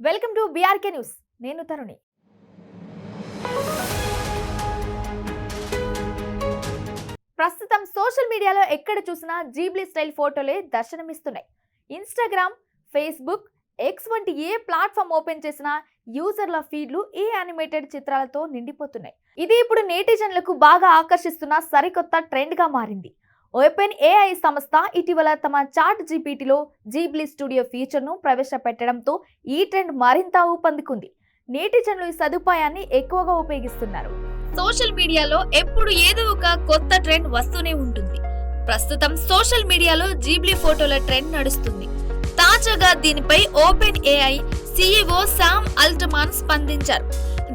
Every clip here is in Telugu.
Welcome to BRK news. నేను తరుణి. ప్రస్తుతం సోషల్ మీడియాలో ఎక్కడ చూసినా జీబ్లీ స్టైల్ ఫోటోలే దర్శనమిస్తున్నాయి. ఇన్స్టాగ్రామ్, ఫేస్బుక్, ఎక్స్ వంటి ఏ ప్లాట్ఫామ్ ఓపెన్ చేసినా యూజర్ల ఫీడ్లు ఈ యానిమేటెడ్ చిత్రాలతో నిండిపోతున్నాయి. ఇది ఇప్పుడు నేటిజన్లకు బాగా ఆకర్షిస్తున్న సరికొత్త ట్రెండ్గా మారింది. ఓపెన్ ఏఐ సంస్థ ఇటీవల తమ చాట్ జీపీటీలో జీబ్లీ స్టూడియో ఫీచర్ను ప్రవేశపెట్టడంతో ఈ ట్రెండ్ మరింత ఊపందుకుంది. నేటిజన్లు ఈ సదుపాయాన్ని ఎక్కువగా ఉపయోగిస్తున్నారు. సోషల్ మీడియాలో ఎప్పుడు ఏదో ఒక కొత్త ట్రెండ్ వస్తూనే ఉంటుంది. ప్రస్తుతం సోషల్ మీడియాలో జీబ్లీ ఫోటోల ట్రెండ్ నడుస్తుంది. తాజాగా దీనిపై open AI CEO Sam Altman స్పందించారు.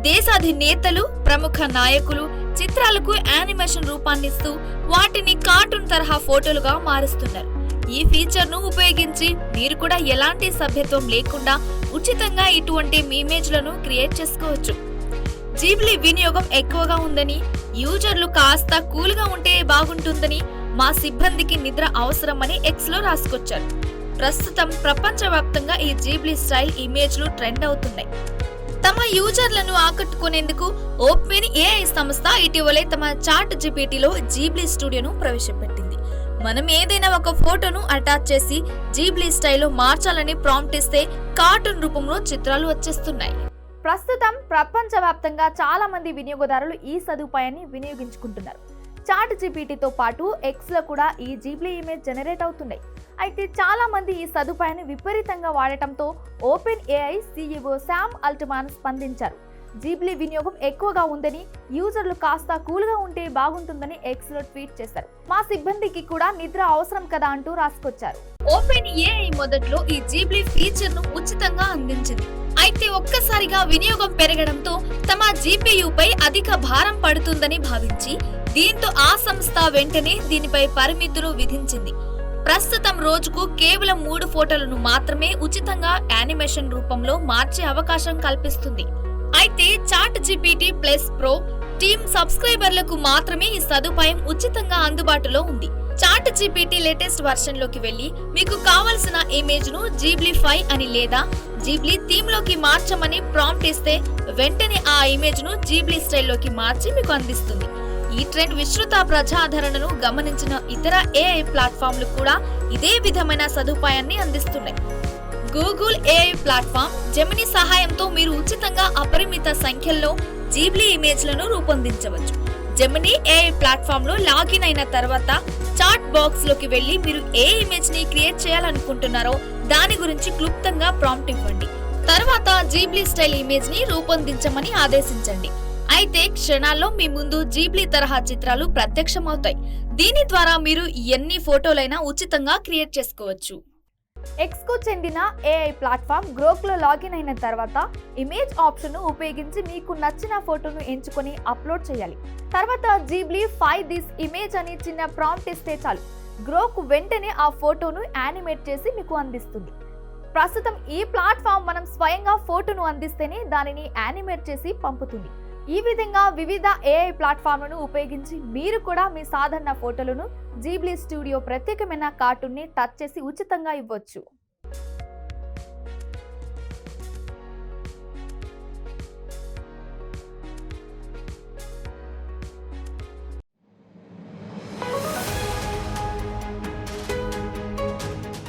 దేశాధినేతలు, ప్రముఖ నాయకులు చిత్రాలకు యానిమేషన్ రూపాన్నిస్తూ వాటిని కార్టూన్ తరహా ఫోటోలుగా మారుస్తున్నారు. ఈ ఫీచర్ ను ఉపయోగించి మీరు కూడా ఎలాంటి సభ్యత్వం లేకుండా ఉచితంగా ఇటువంటి ఇమేజ్లను క్రియేట్ చేసుకోవచ్చు. జీబ్లీ వినియోగం ఎక్కువగా ఉందని, యూజర్లు కాస్త కూల్ గా ఉంటే బాగుంటుందని, మా సిబ్బందికి నిద్ర అవసరమని ఎక్స్ లో రాసుకొచ్చారు. ప్రస్తుతం ప్రపంచవ్యాప్తంగా ఈ జీబ్లీ స్టైల్ ఇమేజ్లు ట్రెండ్ అవుతున్నాయి. తమ యూజర్లను ఆకట్టుకునేందుకు ఓపెన్ ఏఐ సంస్థ ఇటీవలే తమ చాట్ జీపీటీలో జీబ్లీ స్టూడియోను ప్రవేశపెట్టింది. మనం ఏదైనా ఒక ఫోటోను అటాచ్ చేసి జీబ్లీ స్టైల్లో మార్చాలని ప్రాంప్ట్ ఇస్తే కార్టూన్ రూపంలో చిత్రాలు వచ్చేస్తున్నాయి. ప్రస్తుతం ప్రపంచవ్యాప్తంగా చాలా మంది వినియోగదారులు ఈ సదుపాయాన్ని వినియోగించుకుంటున్నారు. చాట్ జీపీటీతో పాటు ఎక్స్ లో కూడా ఈ జీబ్లీ ఇమేజ్ జనరేట్ అవుతున్నాయి. అయితే చాలా మంది ఈ సదుపాయాన్ని విపరీతంగా వాడటంతో Open AI CEO Sam Altman స్పందించారు. జీబ్లీ వినియోగం ఎక్కువగా ఉందని, యూజర్లు కాస్త కూల్గా ఉంటే బాగుంటుందని ఎక్స్ లో ట్వీట్ చేశారు. మా సిబ్బందికి కూడా నిద్ర అవసరం కదా అంటూ రాసుకొచ్చారు. ఓపెన్ ఏఐ మొదట్లో ఈ జీబ్లీ ఫీచర్ ను ఉచితంగా అందించింది. అయితే ఒక్కసారిగా వినియోగం పెరగడంతో తమ GPUపై అధిక భారం పడుతుందని భావించి దీంతో ఆ సంస్థ వెంటనే దీనిపై పరిమితులు విధించింది. ప్రస్తుతం రోజుకు కేవలం 3 ఫోటోలను మాత్రమే ఉచితంగా యానిమేషన్ రూపంలో మార్చే అవకాశం కల్పిస్తుంది. అయితే ChatGPT plus pro team సబ్స్క్రైబర్లకు మాత్రమే ఈ సదుపాయం ఉచితంగా అందుబాటులో ఉంది. చాట్ జీపీటీ లేటెస్ట్ వర్షన్ లోకి వెళ్లి మీకు కావలసిన ఇమేజ్ ను జీబ్లీ 5 అని లేదా జీబ్లీ థీమ్ లోకి మార్చమని ప్రాంప్ట్ ఇస్తే వెంటనే ఆ ఇమేజ్ ను జీబ్లీ స్టైల్లోకి మార్చి మీకు అందిస్తుంది. ఈ ట్రెండ్ విస్తృత ప్రజాదరణను గమనించిన ఇతర ఏఐ ప్లాట్ఫామ్లు కూడా ఇదే విధమైన సదుపాయాన్ని అందిస్తున్నాయి. గూగుల్ ఏఐ ప్లాట్ఫామ్ జెమినీ సహాయంతో మీరు ఉచితంగా అపరిమిత సంఖ్యలో జీబ్లీ ఇమేజ్లను రూపొందించవచ్చు. జెమినీ ఏఐ ప్లాట్ఫామ్ లో లాగిన్ అయిన తర్వాత చాట్ బాక్స్ లోకి వెళ్లి మీరు ఏ ఇమేజ్ ని క్రియేట్ చేయాలనుకుంటున్నారో దాని గురించి క్లుప్తంగా ప్రాంప్ట్ ఇవ్వండి. తర్వాత జీబ్లీ స్టైల్ ఇమేజ్ ని రూపొందించమని ఆదేశించండి. అయితే క్షణాల్లో మీ ముందు జీబ్లీ తరహా చిత్రాలు ప్రత్యక్షమవుతాయి. దీని ద్వారా మీరు ఎన్ని ఫోటోలైనా ఉచితంగా క్రియేట్ చేసుకోవచ్చు. ఎక్స్ కు చెందిన ఏఐ ప్లాట్ఫామ్ గ్రోక్ లో లాగిన్ అయిన తర్వాత ఇమేజ్ ఆప్షన్ ను ఉపయోగించి మీకు నచ్చిన ఫోటోను ఎంచుకొని అప్లోడ్ చేయాలి. తర్వాత జీబ్లీ 5 దిస్ ఇమేజ్ అని చిన్న ప్రాంప్ట్ ఇస్తే చాలు. గ్రోక్ వెంటనే ఆ ఫోటోను యానిమేట్ చేసి మీకు అందిస్తుంది. ప్రస్తుతం ఈ ప్లాట్ఫామ్ మనం స్వయంగా ఫోటోను అందిస్తేనే దానిని యానిమేట్ చేసి పంపుతుంది. ఈ విధంగా వివిధ ఏఐ ప్లాట్ఫామ్లను ఉపయోగించి మీరు కూడా మీ సాధారణ ఫోటోలను జీబ్లీ స్టూడియో ప్రత్యేకమైన కార్టూన్ ని టచ్ చేసి ఉచితంగా ఇవ్వచ్చు.